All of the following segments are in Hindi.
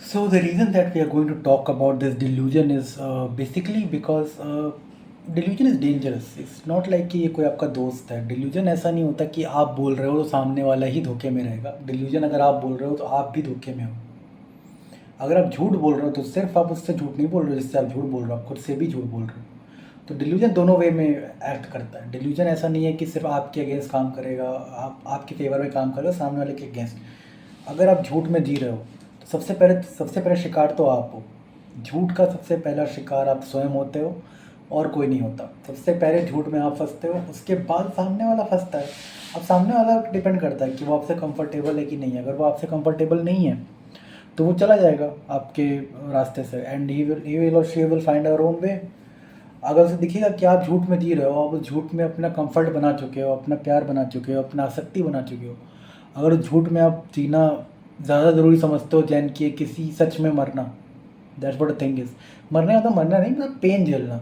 So the reason that we are going to talk about this delusion is basically because delusion is dangerous. It's not like कि ये कोई आपका दोस्त है. Delusion ऐसा नहीं होता कि आप बोल रहे हो तो सामने वाला ही धोखे में रहेगा. Delusion अगर आप बोल रहे हो तो आप भी धोखे में हो. अगर आप झूठ बोल रहे हो तो सिर्फ आप उससे झूठ नहीं बोल रहे हो जिससे आप झूठ बोल रहे हो, आप खुद से भी झूठ बोल रहे हो. तो डिल्यूजन दोनों वे में एक्ट करता है. डिल्यूजन ऐसा नहीं है कि सिर्फ आपके अगेंस्ट काम करेगा, आप आपके फेवर में काम करेगा, सामने वाले के अगेंस्ट. अगर आप झूठ में जी रहे हो तो सबसे पहले शिकार तो आप हो. झूठ का सबसे पहला शिकार आप स्वयं होते हो और कोई नहीं होता. सबसे पहले झूठ में आप फंसते हो, उसके बाद सामने वाला फंसता है. अब सामने वाला डिपेंड करता है कि वो आपसे कंफर्टेबल है कि नहीं है. अगर वो आपसे कंफर्टेबल नहीं है तो वो चला जाएगा आपके रास्ते से, एंड ही विल और she will find our own way. अगर उसे दिखेगा कि आप झूठ में जी रहे हो, आप उस झूठ में अपना कंफर्ट बना चुके हो, अपना प्यार बना चुके हो, अपना आसक्ति बना चुके हो, अगर उस झूठ में आप जीना ज़्यादा ज़रूरी समझते हो जैन कि किसी सच में मरना, that's what the thing is. मरने का तो मरना नहीं, मतलब पेन झेलना.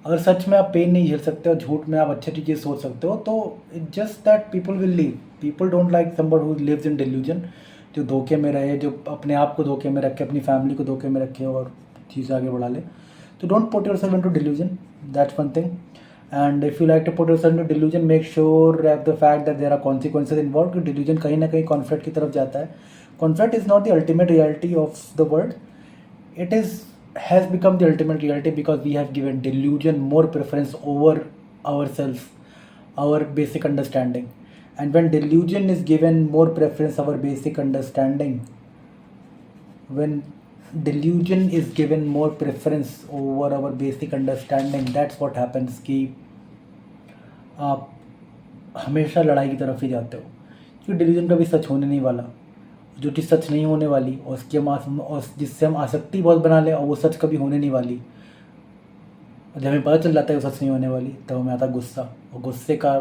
अगर सच में आप पेन नहीं झेल सकते हो, झूठ में आप अच्छी चीज़ें सोच सकते हो, तो it just that people will leave. People don't like somebody who lives in delusion, जो धोखे में रहे, जो अपने आप को धोखे में रखे, अपनी फैमिली को धोखे में रखे और चीज़ें आगे बढ़ा ले. तो don't put yourself into delusion. That's one thing. And if you like to put yourself into delusion, make sure that the fact that there are consequences involved. कि delusion कहीं ना कहीं conflict की तरफ जाता है. Conflict is not the ultimate reality of the world. It has become the ultimate reality because we have given delusion more preference over ourselves, our basic understanding. And when delusion is given more preference our basic understanding, when delusion is given more preference over our basic understanding, that's what happens कि आप हमेशा लड़ाई की तरफ ही जाते हो. क्योंकि डिलीजन कभी सच होने नहीं वाला. जो चीज़ सच नहीं होने वाली और और जिससे हम आसक्ति बहुत बना लें और वो सच कभी होने नहीं वाली, जब हमें पता चल जाता है वो सच नहीं होने वाली, तब हमें आता है गुस्सा. और गुस्से का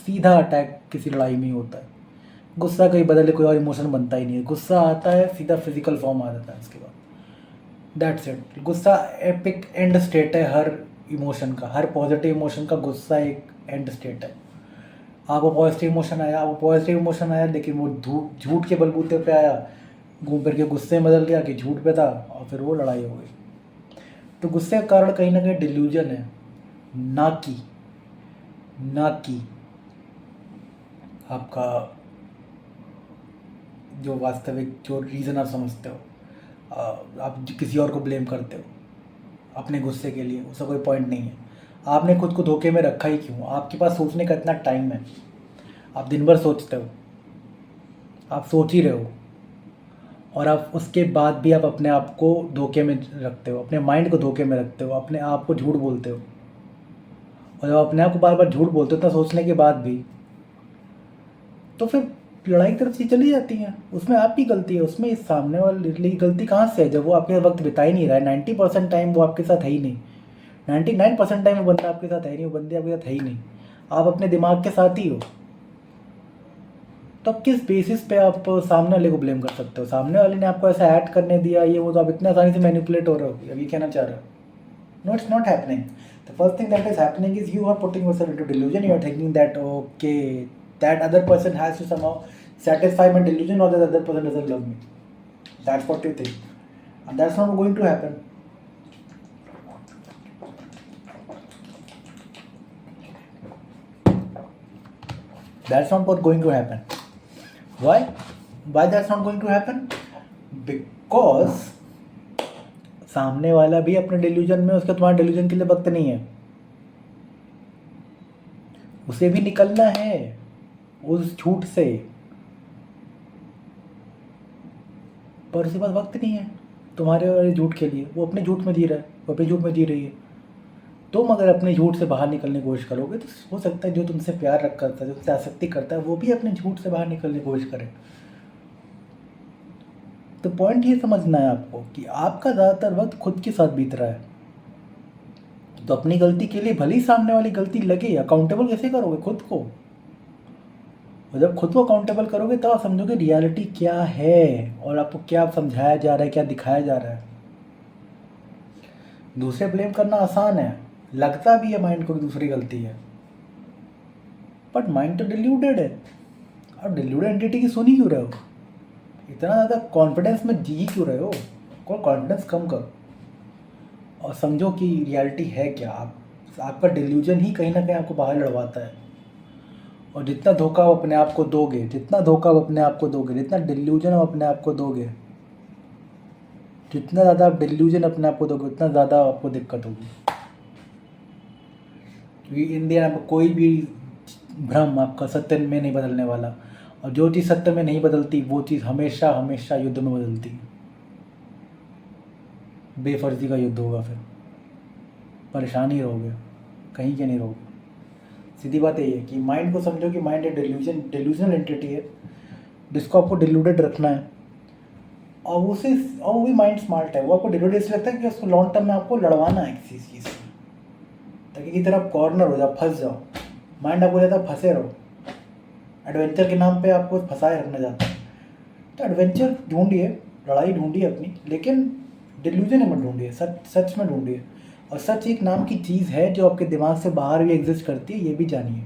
सीधा अटैक किसी लड़ाई में ही होता है. गुस्सा कहीं बदले कोई और इमोशन बनता ही नहीं है. गुस्सा आता है सीधा फिजिकल फॉर्म आ जाता है उसके बाद. That's it. गुस्सा एपिक एंड स्टेट है हर इमोशन का. हर पॉजिटिव इमोशन का गुस्सा एक एंड स्टेट है. आपको पॉजिटिव इमोशन आया लेकिन वो झूठ के बलबूते पे आया, घूम फिर के गुस्से में बदल गया कि झूठ पे था और फिर वो लड़ाई हो गई. तो गुस्से का कारण कहीं ना कहीं डिल्यूजन है, ना कि आपका जो वास्तविक जो रीज़न आप समझते हो. आप किसी और को ब्लेम करते हो अपने गुस्से के लिए, उसका कोई पॉइंट नहीं है. आपने खुद को धोखे में रखा ही क्यों? आपके पास सोचने का इतना टाइम है, आप दिन भर सोचते हो, आप सोच ही रहे हो, और आप उसके बाद भी आप अपने आप को धोखे में रखते हो, अपने माइंड को धोखे में रखते हो, अपने आप को झूठ बोलते हो. और जब अपने आप को बार बार झूठ बोलते हो इतना सोचने के बाद भी, तो फिर लड़ाई की तरफ से चली जाती हैं. उसमें आपकी गलती है, उसमें सामने वाले की गलती कहाँ से है जब वो आपके साथ वक्त बिता ही नहीं रहा है. 90% टाइम वो आपके साथ है ही नहीं. 99% टाइम वो बंदा आपके साथ है ही नहीं, वो बंदे आपके साथ है ही नहीं. आप अपने दिमाग के साथ ही हो. तो अब किस बेसिस पे आप सामने वाले को ब्लेम कर सकते हो? सामने वाले ने आपको ऐसा ऐड करने दिया ये वो, तो आप इतने आसानी से मैनिपुलेट हो रहे हो. अभी कहना चाह रहे हो? No, it's not happening. The first thing that is happening is you are putting yourself into delusion. You are thinking that okay, that other person has to somehow satisfy my delusion, or that other person doesn't love me. That's what you think, and that's not going to happen. That's not what going to happen. Why? Why that's not going to happen? Because सामने वाला भी अपने डिल्यूजन में, उसका तुम्हारे डिल्यूजन के लिए वक्त नहीं है. उसे भी निकलना है उस झूठ से, पर उसके पास वक्त नहीं है तुम्हारे वाले झूठ के लिए. वो अपने झूठ में जी रहा है, वो अपने झूठ में जी रही है. तुम अगर अपने झूठ से बाहर निकलने की कोशिश करोगे तो हो सकता है जो तुमसे प्यार रख करता है, जो तुमसे आसक्ति करता है, वो भी अपने झूठ से बाहर निकलने की कोशिश करे. तो पॉइंट ये समझना है आपको कि आपका ज़्यादातर वक्त खुद के साथ बीत रहा है. तो अपनी गलती के लिए भले ही सामने वाली गलती लगे, अकाउंटेबल कैसे करोगे खुद को? और जब खुद को अकाउंटेबल करोगे तब आप समझोगे रियलिटी क्या है और आपको क्या समझाया जा रहा है, क्या दिखाया जा रहा है. दूसरे ब्लेम करना आसान है, लगता भी है माइंड को कि दूसरी गलती है, बट माइंड तो डिल्यूटेड है. और डिल्यूटेड एंटिटी की सुनी क्यों रहे हो? इतना ज़्यादा कॉन्फिडेंस में जी क्यों रहे हो? को कॉन्फिडेंस कम करो और समझो कि रियलिटी है क्या। आपका डिल्यूजन ही कहीं ना कहीं आपको बाहर लड़वाता है। और जितना धोखा आप अपने आप को दोगे, जितना धोखा आप अपने आप को दोगे, जितना डिल्यूजन आप अपने आप को दोगे, जितना ज़्यादा आप डिल्यूजन अपने आप को दोगे, उतना ज़्यादा आपको दिक्कत होगी। क्योंकि इन दी एंड कोई भी भ्रम आपका सत्य में नहीं बदलने वाला। और जो चीज़ सत्य में नहीं बदलती वो चीज़ हमेशा हमेशा युद्ध में बदलती है। बेफर्जी का युद्ध होगा, फिर परेशान ही रहोगे, कहीं के नहीं रहोगे। सीधी बात यही है कि माइंड को समझो कि माइंड एक डिल्यूजनल एंटिटी है जिसको आपको डिल्यूडेड रखना है। और वो भी माइंड स्मार्ट है। वो आपको डिल्यूडेड इसलिए लगता है कि उसको लॉन्ग टर्म में आपको लड़वाना है किसी चीज़ से, ताकि की तरह कॉर्नर हो जाओ, फंस जाओ। माइंड आपको कहता है फंसे रहो, एडवेंचर के नाम पे आपको फंसाए रखना चाहता है। तो एडवेंचर ढूंढिए, लड़ाई ढूंढिए अपनी, लेकिन डिल्यूजन में ढूंढिए, सच में ढूंढिए। और सच एक नाम की चीज़ है जो आपके दिमाग से बाहर भी एग्जिस्ट करती है, ये भी जानिए।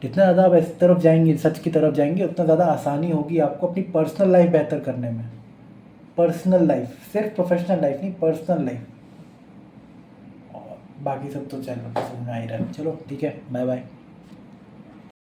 जितना ज़्यादा आप इस तरफ जाएंगे, सच की तरफ जाएंगे, उतना ज़्यादा आसानी होगी आपको अपनी पर्सनल लाइफ बेहतर करने में। पर्सनल लाइफ, सिर्फ प्रोफेशनल लाइफ नहीं, पर्सनल लाइफ। और बाकी सब तो चलो समझ में आ ही रहा है। चलो ठीक है, बाय बाय।